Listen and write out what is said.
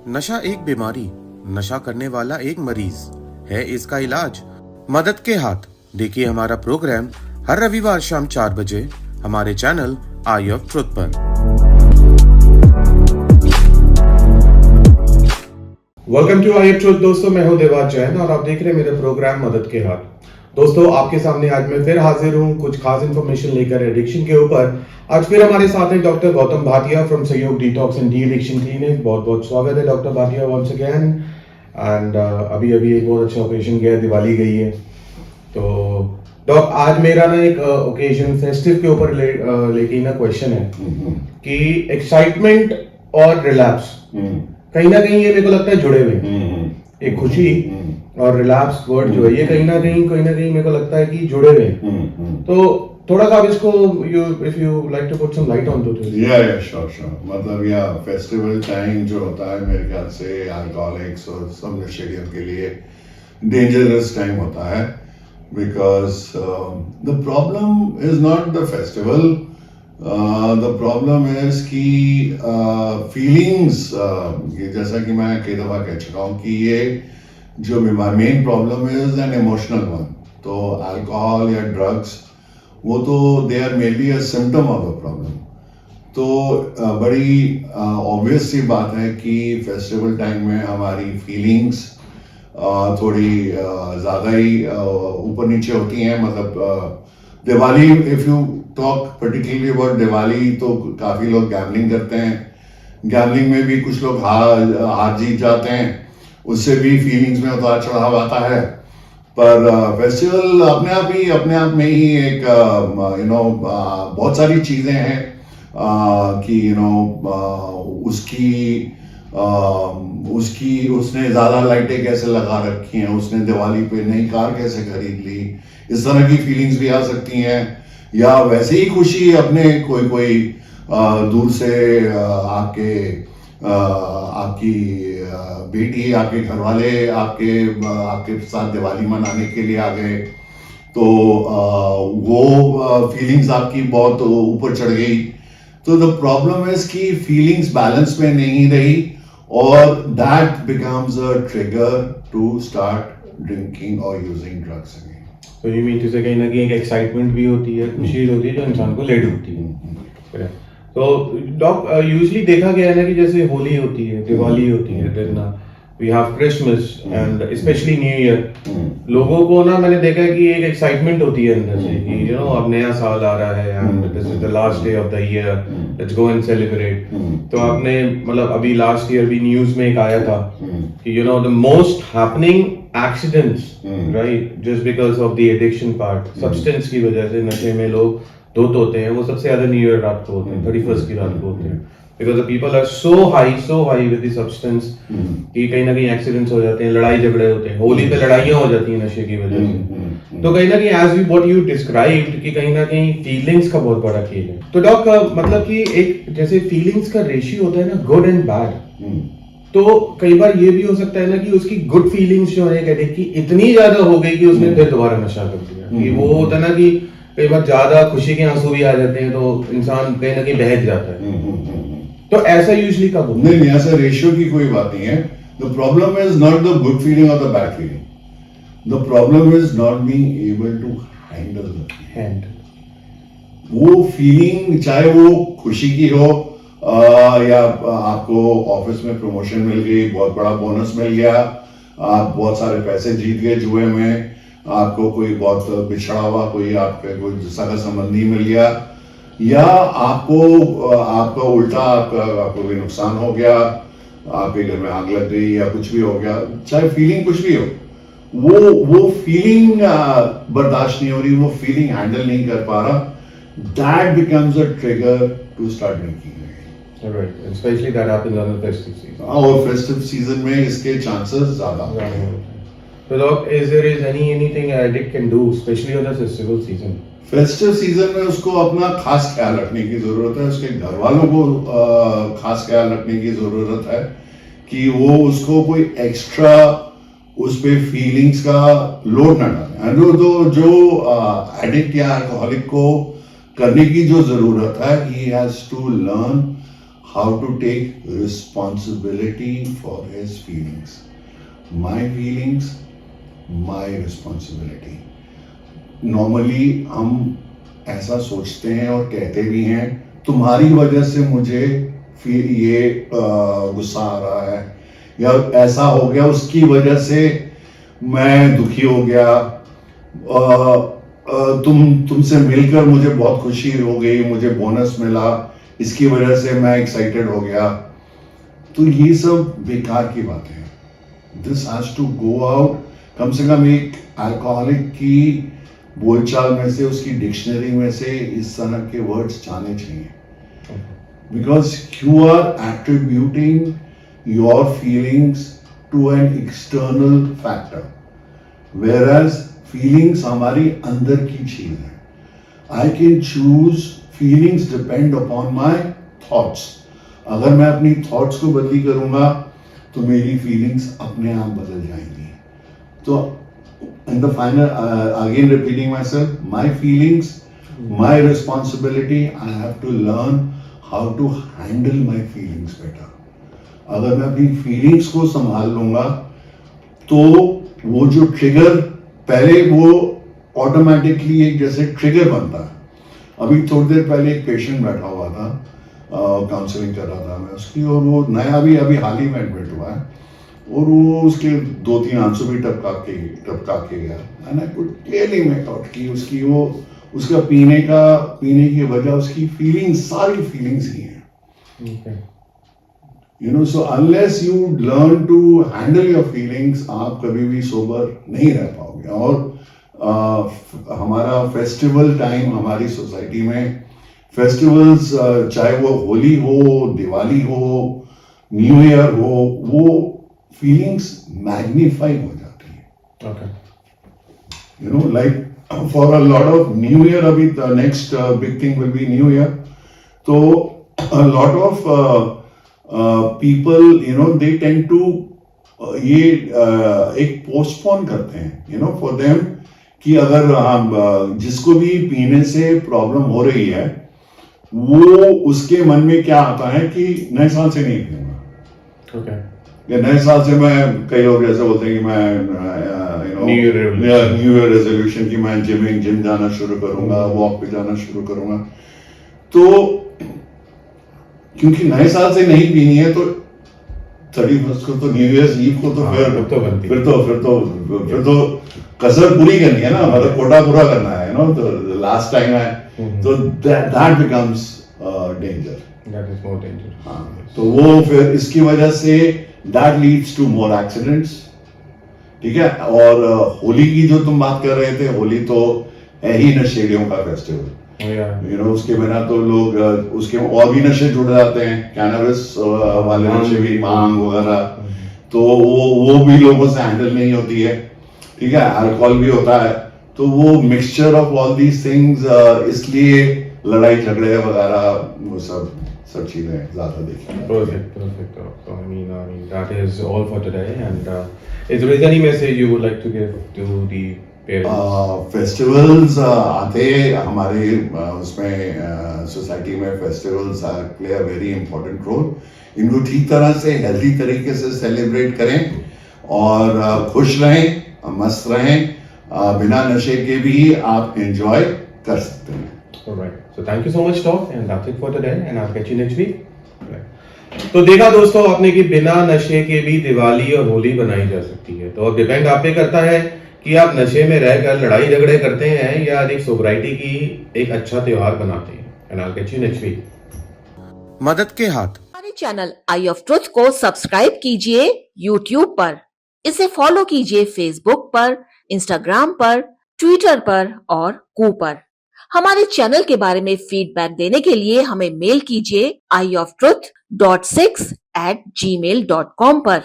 नशा एक बीमारी, नशा करने वाला एक मरीज है, इसका इलाज मदद के हाथ। देखिए हमारा प्रोग्राम हर रविवार शाम 4 बजे हमारे चैनल आई ऑफ ट्रुथ पर। Welcome to Eye of Truth दोस्तों, मैं हूं देवाज जैन और आप देख रहे हैं मेरा प्रोग्राम मदद के हाथ। दोस्तों आपके सामने आज मैं फिर हाजिर हूं कुछ खास इन्फॉर्मेशन लेकर एडिक्शन के ऊपर। आज फिर हमारे साथ हैं doctor Gautam Bhatia from Sahyog detox and de addiction clinic. बहुत बहुत स्वागत है doctor Bhatia once again. And अभी एक बहुत अच्छा ओकेजन गया, दिवाली गई है। तो डॉक आज मेरा ना एक ओकेजन फेस्टिव के ऊपर लेके ना क्वेश्चन है कि एक्साइटमेंट और रिलैप्स कहीं ना कहीं ये मेरे को लगता है जुड़े हुए। एक खुशी और रिलैप्स वर्ड जो है ये कहीं ना कहीं मेरे को लगता है कि जुड़े हुए। तो थोड़ा सा आप इसको if you like to put some light on to this. Yeah sure मतलब या फेस्टिवल टाइम जो होता है मेरे ख्याल से अल्कोहलिक्स और सब नशेड़ियों के लिए डेंजरस टाइम होता है, because the problem is not the festival, the problem is कि फीलिंग्स, जैसा कि मैं कई दफा कह चुका हूँ कि ये जो main problem is an emotional one. तो अल्कोहल या ड्रग्स वो तो they are maybe a symptom of the problem. तो बड़ी ऑब्वियस सी बात है कि फेस्टिवल टाइम में हमारी फीलिंग्स थोड़ी ज़्यादा ही ऊपर नीचे होती हैं। मतलब Diwali, if you talk particularly about Diwali, तो काफ़ी लोग गैम्बलिंग करते हैं। गैम्बलिंग में भी कुछ लोग हार जीत जाते हैं, उससे भी फीलिंग्स में उतार चढ़ाव आता है। पर फेस्टिवल अपने आप में ही एक बहुत सारी चीज़ें हैं कि उसने ज़्यादा लाइटें कैसे लगा रखी हैं, उसने दिवाली पे नई कार कैसे खरीद ली, इस तरह की फीलिंग्स भी आ सकती हैं। या वैसे ही खुशी अपने कोई दूर से आपकी बेटी, आपके घर वाले आपके साथ दिवाली मनाने के लिए आ गए, तो वो फीलिंग्स आपकी बहुत ऊपर चढ़ गई। तो द प्रॉब्लम इज कि फीलिंग्स बैलेंस में नहीं रही और that becomes a trigger to start drinking और यूजिंग ड्रग्स अगेन। तो यू मीन टू से कहीं ना कहीं एक एक्साइटमेंट भी होती है, खुशी होती है जो इंसान को ले डूबती है। तो डॉक यूजुअली देखा गया है ना कि जैसे होली होती है, दिवाली होती है, then we have Christmas and especially New Year. लोगों को ना मैंने देखा है कि एक एक्साइटमेंट होती है अंदर से कि अब नया साल आ रहा है and this is the last day of the year, let's go and celebrate. तो आपने मतलब अभी लास्ट ईयर भी न्यूज में एक आया था कि the most happening accidents, right, just because of the addiction part, substance की वजह से नशे में लोग धुत होते हैं, वो सबसे ज्यादा न्यू ईयर रात को होते हैं, 31st की रात को होते हैं, because the people are so high with the substance कि कहीं ना कहीं एक्सीडेंट्स हो जाते हैं, लड़ाई झगड़े होते हैं। होली पे लड़ाइयां हो जाती हैं नशे की वजह से। तो कहीं ना कहीं as we what you described कि कहीं ना कहीं फीलिंग्स का बहुत बड़ा खेल है। तो डॉक मतलब कि एक जैसे फीलिंग्स का रेशियो होता है ना, गुड एंड बैड। तो कई बार ये भी हो सकता है ना कि उसकी गुड फीलिंग्स जो है एडिक्ट की इतनी ज्यादा हो गई कि उसने फिर दोबारा नशा कर दिया। कि वो होता है ना कि कई बार ज्यादा खुशी के आंसू भी आ जाते हैं तो इंसान कहीं ना कहीं बहक जाता है। तो ऐसा यूजुअली कब होता है? नहीं, ऐसा रेशियो की कोई बात नहीं है। The problem is not the good feeling और the bad feeling. The problem is not being able to handle वो फीलिंग, चाहे वो खुशी की हो या आपको ऑफिस में प्रमोशन मिल गई, बहुत बड़ा बोनस मिल गया, आप बहुत सारे पैसे जीत गए जुए में, आपको कोई बहुत बिछड़ा हुआ कोई कोई सगा संबंधी मिल गया, या आपका उल्टा आपको कोई नुकसान हो गया, आपके घर में आग लग गई या कुछ भी हो गया, चाहे फीलिंग कुछ भी हो, वो फीलिंग बर्दाश्त नहीं हो रही, वो फीलिंग हैंडल नहीं कर पा रहा, that becomes a trigger to start drinking. Right, especially that happens on the festive season. और फेस्टिव सीजन में इसके चांसेस ज्यादा होते हैं। So doc, is there anything an addict can do, especially on the festival season? Festive season में उसको अपना खास ख्याल रखने की जरूरत है, उसके घर वालों को खास ख्याल रखने की जरूरत है कि वो उसको कोई एक्स्ट्रा उस पे फीलिंग्स का लोड ना डालें। जो एडिक्ट या अल्कोहलिक को करने की जो जरूरत है, he has to learn how to take responsibility for his feelings. My feelings, my responsibility. Normally हम ऐसा सोचते हैं और कहते भी हैं, तुम्हारी वजह से मुझे फिर ये गुस्सा आ रहा है, या ऐसा हो गया उसकी वजह से मैं दुखी हो गया, तुमसे मिलकर मुझे बहुत खुशी हो गई, मुझे बोनस मिला, इसकी वजह से मैं एक्साइटेड हो गया. तो ये सब बेकार की बातें हैं. This has to go out. कम से कम एक अल्कोहलिक की बोलचाल में से, उसकी डिक्शनरी में से इस तरह के वर्ड्स जाने चाहिए. Because you are attributing your feelings to an external factor, whereas feelings हमारी अंदर की चीज है. I can choose. Feelings depend upon my thoughts. अगर मैं अपनी थॉट्स को बदली करूंगा तो मेरी फीलिंग्स अपने आप बदल जाएंगी. तो in the final, again repeating myself, my feelings, my responsibility. I have to learn how to handle my feelings better. अगर मैं अपनी फीलिंग्स को संभाल लूंगा तो वो जो ट्रिगर, पहले वो ऑटोमेटिकली एक जैसे ट्रिगर बनता है. अभी थोड़ी देर पहले एक पेशेंट बैठा हुआ था, काउंसलिंग कर रहा था मैं उसकी, और वो नया भी अभी हाल ही में एडमिट हुआ है, और वो उसके 2-3 आंसू भी टपका के गया. And I could clearly make out कि उसकी वो उसका पीने की वजह उसकी फीलिंग्स, सारी फीलिंग्स ही हैं. You know, so unless you learn to handle your feelings, आप कभी भी सोबर नहीं रह पाओगे. और हमारा फेस्टिवल टाइम, हमारी सोसाइटी में फेस्टिवल्स, चाहे वो होली हो, दिवाली हो, न्यू ईयर हो, वो फीलिंग्स मैग्नीफाई हो जाती है. Okay. You know, like for a lot of New Year, अभी the next big thing will be New Year. तो a lot of people, you know, they tend to ये एक postpone करते हैं, you know, for them, कि अगर जिसको भी पीने से प्रॉब्लम हो रही है, वो उसके मन में क्या आता है कि नए साल से नहीं पीऊंगा. Okay. या नए साल से मैं, कई लोग ऐसे बोलते हैं कि मैं न्यू ईयर रेजोल्यूशन की मैं जिम जाना शुरू करूंगा, वॉक पे जाना शुरू करूंगा. तो क्योंकि नए साल से नहीं पीनी है, तो 31 को तो न्यू ईयर ईव को तो फिर तो कसर पूरी करनी है ना, मतलब कोटा पूरा करना है, नो, तो लास्ट टाइम है, तो that becomes danger. That is more dangerous. हाँ, तो वो फिर इसकी वजह से that leads to more accidents. ठीक है. और होली की जो तुम बात कर रहे थे, होली तो है ही नशेड़ियों का फेस्टिवल. यू नो, उसके बिना तो लोग उसके और भी नशे जुड़ जाते हैं, कैनबिस वाले नशे भी, भांग वगैरह, तो वो भी लोगों से हैंडल नहीं होती है. ठीक है. अल्कोहल भी होता है. तो वो mixture of all these things, इसलिए लड़ाई झगड़े वगैरह वो सब चीजें ज्यादा देखी. Perfect. So, I mean, that is all for today. And is there any message you would like to give to the parents? Festivals आते हमारे उसमें सोसाइटी में, festivals play a very important role. इनको ठीक तरह से, हेल्दी तरीके से सेलिब्रेट करें और खुश रहें, मस्त रहें. बिना नशे के भी आप एंजॉय कर सकते हैं. Alright. So thank you so much, Doc, and that's it for today. And I'll catch you next week. तो देखा दोस्तों आपने कि बिना नशे के भी दिवाली और होली बनाई जा सकती है. तो अब डिपेंड आप पे करता है कि आप नशे में रहकर लड़ाई झगड़े करते हैं या एक सोबराइटी की एक अच्छा त्योहार बनाते हैं. And I'll catch you next week. मदद के हाथ. हमारे चैनल आई ऑफ ट्रुथ को सब्सक्राइब कीजिए YouTube पर, इसे फॉलो कीजिए Facebook पर, Instagram पर, Twitter पर और कू पर. हमारे चैनल के बारे में फीडबैक देने के लिए हमें मेल कीजिए ioftruth.6@gmail.com पर.